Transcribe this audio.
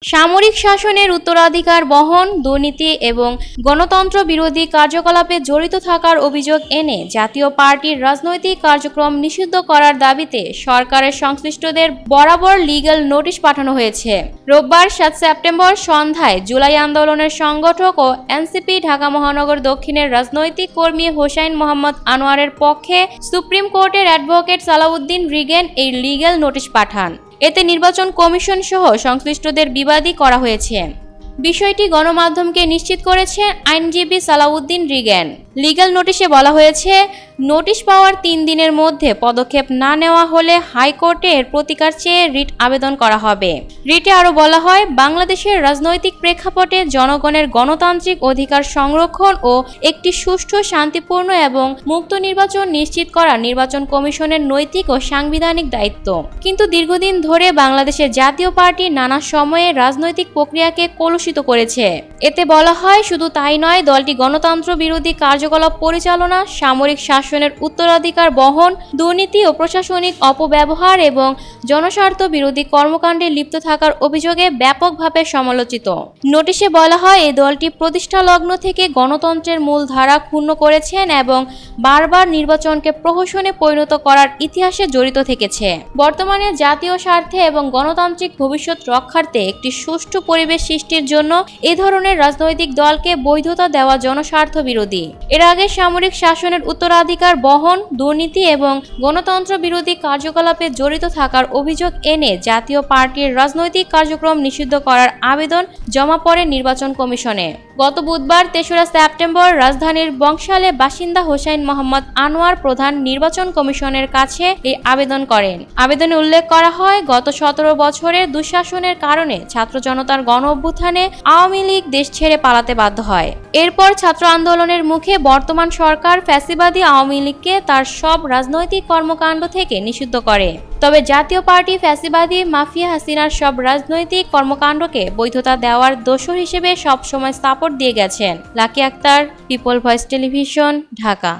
সামরিক শাসনের উত্তরাধিকার বহন, দুর্নীতি এবং গণতন্ত্র বিরোধী কার্যকলাপে জড়িত থাকার অভিযোগ এনে জাতীয় পার্টির রাজনৈতিক কার্যক্রম নিষিদ্ধ করার দাবিতে সরকারের সংশ্লিষ্টদের বরাবর লিগ্যাল নোটিশ পাঠানো হয়েছে। রোববার ৭ সেপ্টেম্বর সন্ধ্যায় জুলাই আন্দোলনের সংগঠক ও এনসিপি ঢাকা মহানগর দক্ষিণের রাজনৈতিক কর্মী হোসাইন মোহাম্মদ আনোয়ারের পক্ষে সুপ্রিম কোর্টের অ্যাডভোকেট সালাউদ্দিন রিগেন এই লিগ্যাল নোটিশ পাঠান। এতে নির্বাচন কমিশন সহ সংশ্লিষ্টদের বিবাদী করা হয়েছে। বিষয়টি গণমাধ্যমকে নিশ্চিত করেছেন আইনজীবী সালাউদ্দিন রিগেন। লিগ্যাল নোটিশে বলা হয়েছে, নোটিশ পাওয়ার ৩ দিনের মধ্যে পদক্ষেপ না নেওয়া হলে হাইকোর্টে এর প্রতিকার চেয়ে রিট আবেদন করা হবে। রিটে আরও বলা হয়, বাংলাদেশের রাজনৈতিক প্রেক্ষাপটে জনগণের গণতান্ত্রিক অধিকার সংরক্ষণ ও একটি সুষ্ঠু, শান্তিপূর্ণ এবং মুক্ত নির্বাচন নিশ্চিত করা নির্বাচন কমিশনের নৈতিক ও সাংবিধানিক দায়িত্ব। কিন্তু দীর্ঘদিন ধরে বাংলাদেশের জাতীয় পার্টি নানা সময়ে রাজনৈতিক প্রক্রিয়াকে কলুষিত করেছে। এতে বলা হয়, শুধু তাই নয়, দলটি গণতন্ত্র বিরোধী কার্যকলাপ পরিচালনা, সামরিক শাসনের উত্তরাধিকার বহন, দুর্নীতি ও প্রশাসনিক অপব্যবহার এবং জনস্বার্থ বিরোধী কর্মকাণ্ডে লিপ্ত থাকার অভিযোগে ব্যাপকভাবে সমালোচিত। নোটিশে বলা হয়, এই দলটি প্রতিষ্ঠা লগ্ন থেকে গণতন্ত্রের মূল ধারা ক্ষুণ্ণ করেছেন এবং বারবার নির্বাচনকে প্রহসনে পরিণত করার ইতিহাসে জড়িত থেকেছে। বর্তমানে জাতীয় স্বার্থে এবং গণতান্ত্রিক ভবিষ্যৎ রক্ষার্থে একটি সুষ্ঠু পরিবেশ সৃষ্টির জন্য এ ধরনের রাজনৈতিক দলকে বৈধতা দেওয়া জনস্বার্থ বিরোধী। এর আগে সামরিক শাসনের উত্তরাধিকার বহন, দুর্নীতি এবং গণতন্ত্র বিরোধী কার্যকলাপে জড়িত থাকার অভিযোগ এনে জাতীয় পার্টির রাজনৈতিক কার্যক্রম নিষিদ্ধ করার আবেদন জমা পড়ে নির্বাচন কমিশনে। গত বুধবার ৩রা সেপ্টেম্বর রাজধানীর বংশালে বাসিন্দা হোসাইন মোহাম্মদ আনোয়ার প্রধান নির্বাচন কমিশনের কাছে এই আবেদন করেন। আবেদনে উল্লেখ করা হয়, গত ১৭ বছরের দুঃশাসনের কারণে ছাত্র জনতার গণ অভ্যুত্থানে আওয়ামী লীগ দেশ ছেড়ে পালাতে বাধ্য হয়। এরপর ছাত্র আন্দোলনের মুখে বর্তমান সরকার ফ্যাসিবাদী আওয়ামী লীগকে তার সব রাজনৈতিক কর্মকাণ্ড থেকে নিষিদ্ধ করে। তবে জাতীয় পার্টি ফ্যাসিবাদী মাফিয়া হাসিনার সব রাজনৈতিক কর্মকাণ্ডকে বৈধতা দেওয়ার দোসর হিসেবে সবসময় সাপোর্ট দিয়ে গেছেন। Lucky Akter, people voice television, Dhaka.